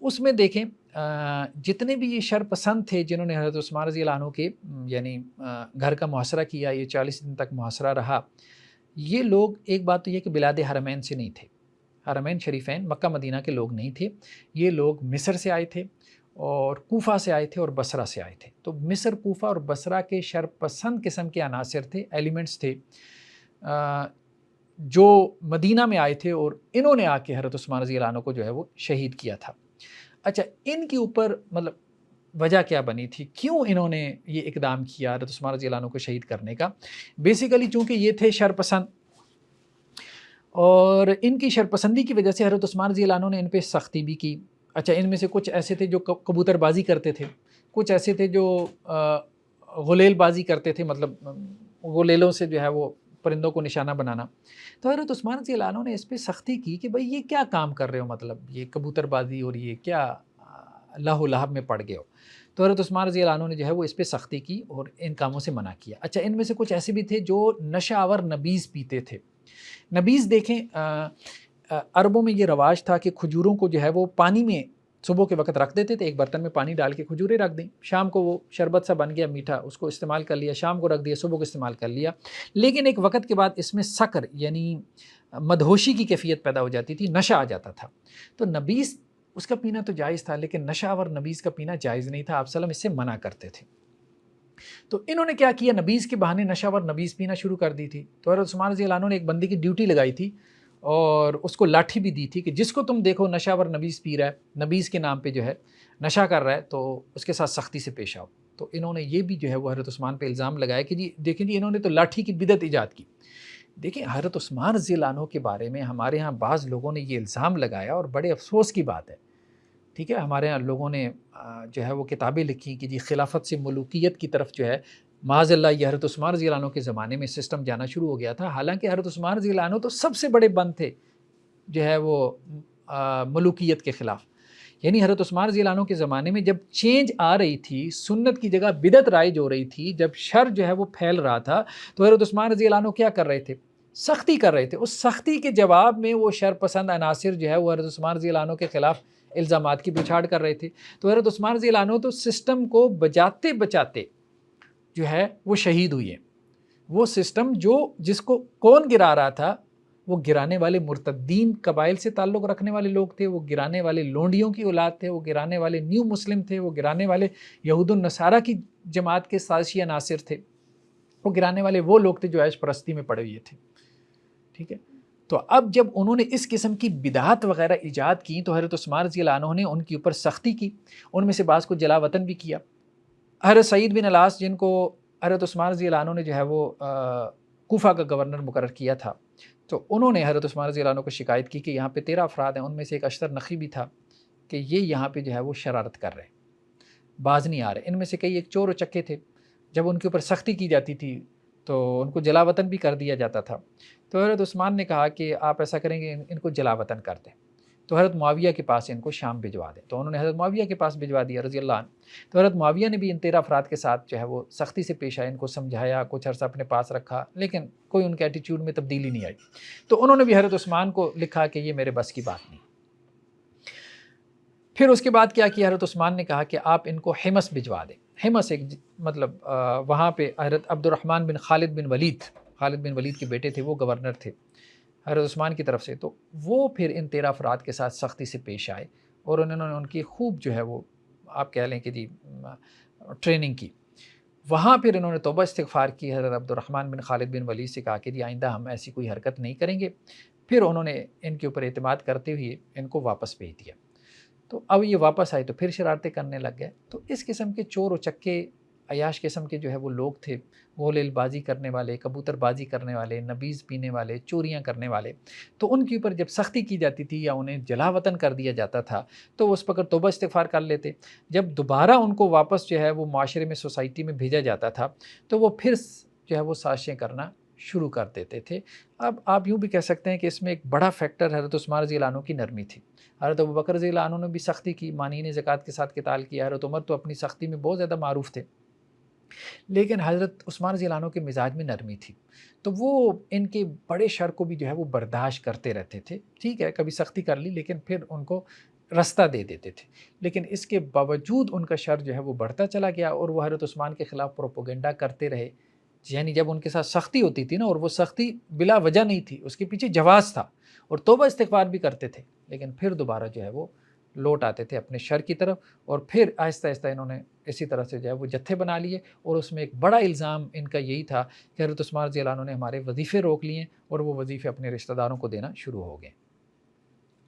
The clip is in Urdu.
اس میں دیکھیں جتنے بھی یہ شر پسند تھے جنہوں نے حضرت عثمان رضی اللہ عنہ کے یعنی گھر کا محاصرہ کیا، یہ 40 دن تک محاصرہ رہا، یہ لوگ ایک بات تو یہ کہ بلاد حرمین سے نہیں تھے، حرمین شریفین مکہ مدینہ کے لوگ نہیں تھے، یہ لوگ مصر سے آئے تھے اور کوفہ سے آئے تھے اور بصرہ سے آئے تھے۔ تو مصر، کوفہ اور بصرہ کے شر پسند قسم کے عناصر تھے، ایلیمنٹس تھے جو مدینہ میں آئے تھے، اور انہوں نے آ کے حضرت عثمان رضی اللہ عنہ کو جو ہے وہ شہید کیا تھا۔ اچھا، ان کے اوپر مطلب وجہ کیا بنی تھی، کیوں انہوں نے یہ اقدام کیا حضرت عثمان رضی اللہ عنہ کو شہید کرنے کا؟ بیسیکلی چونکہ یہ تھے شرپسند، اور ان کی شرپسندی کی وجہ سے حضرت عثمان رضی اللہ عنہ نے ان پہ سختی بھی کی۔ اچھا، ان میں سے کچھ ایسے تھے جو کبوتر بازی کرتے تھے، کچھ ایسے تھے جو غلیل بازی کرتے تھے، مطلب غلیلوں سے جو ہے وہ پرندوں کو نشانہ بنانا۔ تو حضرت عثمان رضی اللہ عنہ نے اس پہ سختی کی کہ بھئی یہ کیا کام کر رہے ہو، مطلب یہ کبوتر بازی اور یہ کیا لہو لہب میں پڑ گئے ہو۔ تو حضرت عثمان رضی اللہ عنہ نے جو ہے وہ اس پہ سختی کی اور ان کاموں سے منع کیا۔ اچھا، ان میں سے کچھ ایسے بھی تھے جو نشہ آور نبیذ پیتے تھے۔ نبیذ دیکھیں عربوں میں یہ رواج تھا کہ کھجوروں کو جو ہے وہ پانی میں صبح کے وقت رکھ دیتے تھے، ایک برتن میں پانی ڈال کے کھجوریں رکھ دیں، شام کو وہ شربت سا بن گیا میٹھا، اس کو استعمال کر لیا، شام کو رکھ دیا، صبح کو استعمال کر لیا۔ لیکن ایک وقت کے بعد اس میں سکر یعنی مدہوشی کی کیفیت پیدا ہو جاتی تھی، نشہ آ جاتا تھا۔ تو نبیذ اس کا پینا تو جائز تھا، لیکن نشہ آور نبیذ کا پینا جائز نہیں تھا، آپ صلی اللہ علیہ وسلم اس سے منع کرتے تھے۔ تو انہوں نے کیا کیا، نبیذ کے بہانے نشہ آور نبیذ پینا شروع کر دی تھی۔ تو حضرت عثمان رضی اللہ عنہ نے ایک بندے کی ڈیوٹی لگائی تھی اور اس کو لاٹھی بھی دی تھی کہ جس کو تم دیکھو نشہ آور نبیذ پی رہا ہے، نبیذ کے نام پہ جو ہے نشہ کر رہا ہے، تو اس کے ساتھ سختی سے پیش آؤ۔ تو انہوں نے یہ بھی جو ہے وہ حضرت عثمان پہ الزام لگایا کہ جی دیکھیں جی انہوں نے تو لاٹھی کی بدعت ایجاد کی۔ دیکھیں حضرت عثمان رضی اللہ عنہ کے بارے میں ہمارے ہاں بعض لوگوں نے یہ الزام لگایا، اور بڑے افسوس کی بات ہے، ٹھیک ہے، ہمارے ہاں لوگوں نے جو ہے وہ کتابیں لکھی کہ جی خلافت سے ملوکیت کی طرف جو ہے معاذ اللہ یہ حضرت عثمان رضی اللہ عنہ کے زمانے میں سسٹم جانا شروع ہو گیا تھا۔ حالانکہ حضرت عثمان رضی اللہ عنہ تو سب سے بڑے بند تھے جو ہے وہ ملوکیت کے خلاف۔ یعنی حضرت عثمان رضی اللہ عنہ کے زمانے میں جب چینج آ رہی تھی، سنت کی جگہ بدعت رائج ہو رہی تھی، جب شر جو ہے وہ پھیل رہا تھا، تو حضرت عثمان رضی اللہ عنہ کیا کر رہے تھے، سختی کر رہے تھے۔ اس سختی کے جواب میں وہ شر پسند عناصر جو ہے وہ حضرت عثمان رضی اللہ عنہ کے خلاف الزامات کی بچھاڑ کر رہے تھے۔ تو حضرت عثمان رضی اللہ عنہ تو سسٹم کو بچاتے بچاتے جو ہے وہ شہید ہوئے۔ وہ سسٹم جس کو کون گرا رہا تھا، وہ گرانے والے مرتدین قبائل سے تعلق رکھنے والے لوگ تھے، وہ گرانے والے لونڈیوں کی اولاد تھے، وہ گرانے والے نیو مسلم تھے، وہ گرانے والے یہود النصارہ کی جماعت کے سازشی عناصر تھے، وہ گرانے والے وہ لوگ تھے جو عیش پرستی میں پڑے ہوئے تھے، ٹھیک ہے۔ تو اب جب انہوں نے اس قسم کی بدعات وغیرہ ایجاد کی تو حضرت عثمان رضی اللہ عنہ نے ان کے اوپر سختی کی، ان میں سے بعض کو جلا وطن بھی کیا۔ حضرت سعید بن العاص جن کو حضرت عثمان رضی اللہ عنہ نے جو ہے وہ کوفہ کا گورنر مقرر کیا تھا، تو انہوں نے حضرت عثمان رضی اللہ عنہ کو شکایت کی کہ یہاں پہ 13 افراد ہیں، ان میں سے ایک اشتر نقی بھی تھا کہ یہ یہاں پہ جو ہے وہ شرارت کر رہے ہیں، باز نہیں آ رہے۔ ان میں سے کئی ایک چور و چکے تھے، جب ان کے اوپر سختی کی جاتی تھی تو ان کو جلا وطن بھی کر دیا جاتا تھا۔ تو حضرت عثمان نے کہا کہ آپ ایسا کریں گے، ان کو جلا وطن کر دیں، تو حضرت معاویہ کے پاس ان کو شام بھجوا دیں۔ تو انہوں نے حضرت معاویہ کے پاس بھجوا دیا رضی اللہ عنہ۔ تو حضرت معاویہ نے بھی ان 13 افراد کے ساتھ جو ہے وہ سختی سے پیش آئے، ان کو سمجھایا، کچھ عرصہ اپنے پاس رکھا، لیکن کوئی ان کے ایٹیٹیوڈ میں تبدیلی نہیں آئی۔ تو انہوں نے بھی حضرت عثمان کو لکھا کہ یہ میرے بس کی بات نہیں۔ پھر اس کے بعد کیا کیا، حضرت عثمان نے کہا کہ آپ ان کو حمص بھجوا دیں۔ حمص ایک مطلب وہاں پہ حضرت عبد الرحمن بن خالد بن ولید کے بیٹے تھے، وہ گورنر تھے حضرت عثمان کی طرف سے۔ تو وہ پھر ان 13 افراد کے ساتھ سختی سے پیش آئے اور انہوں نے ان کی خوب جو ہے وہ آپ کہہ لیں کہ جی ٹریننگ کی۔ وہاں پھر انہوں نے توبہ استغفار کی، حضرت عبد الرحمن بن خالد بن ولید سے کہا کہ جی آئندہ ہم ایسی کوئی حرکت نہیں کریں گے۔ پھر انہوں نے ان کے اوپر اعتماد کرتے ہوئے ان کو واپس بھیج دیا۔ تو اب یہ واپس آئے تو پھر شرارتیں کرنے لگ گئے۔ تو اس قسم کے چور و چکے عیاش قسم کے جو ہے وہ لوگ تھے، غلیل بازی کرنے والے، کبوتر بازی کرنے والے، نبیذ پینے والے، چوریاں کرنے والے، تو ان کے اوپر جب سختی کی جاتی تھی یا انہیں جلا وطن کر دیا جاتا تھا تو وہ اس پر توبہ استغفار کر لیتے۔ جب دوبارہ ان کو واپس جو ہے وہ معاشرے میں، سوسائٹی میں بھیجا جاتا تھا تو وہ پھر جو ہے وہ سازشیں کرنا شروع کر دیتے تھے۔ اب آپ یوں بھی کہہ سکتے ہیں کہ اس میں ایک بڑا فیکٹر حضرت عثمان رضی اللہ عنہ کی نرمی تھی۔ حضرت ابوبکر رضی اللہ عنہ نے بھی سختی کی، مانعین زکوٰۃ کے ساتھ قتال کیا۔ حضرت عمر تو اپنی سختی میں بہت زیادہ معروف تھے، لیکن حضرت عثمان رضی اللہ عنہ کے مزاج میں نرمی تھی، تو وہ ان کے بڑے شر کو بھی جو ہے وہ برداشت کرتے رہتے تھے۔ ٹھیک ہے، کبھی سختی کر لی لیکن پھر ان کو رستہ دے دیتے تھے، لیکن اس کے باوجود ان کا شر جو ہے وہ بڑھتا چلا گیا اور وہ حضرت عثمان کے خلاف پروپیگنڈا کرتے رہے. یعنی جب ان کے ساتھ سختی ہوتی تھی نا، اور وہ سختی بلا وجہ نہیں تھی، اس کے پیچھے جواز تھا اور توبہ استغفار بھی کرتے تھے، لیکن پھر دوبارہ جو ہے وہ لوٹ آتے تھے اپنے شر کی طرف. اور پھر آہستہ آہستہ انہوں نے اسی طرح سے جو ہے وہ جتھے بنا لیے، اور اس میں ایک بڑا الزام ان کا یہی تھا کہ حضرت عثمان رضی اللہ عنہ نے ہمارے وظیفے روک لیے اور وہ وظیفے اپنے رشتہ داروں کو دینا شروع ہو گئے.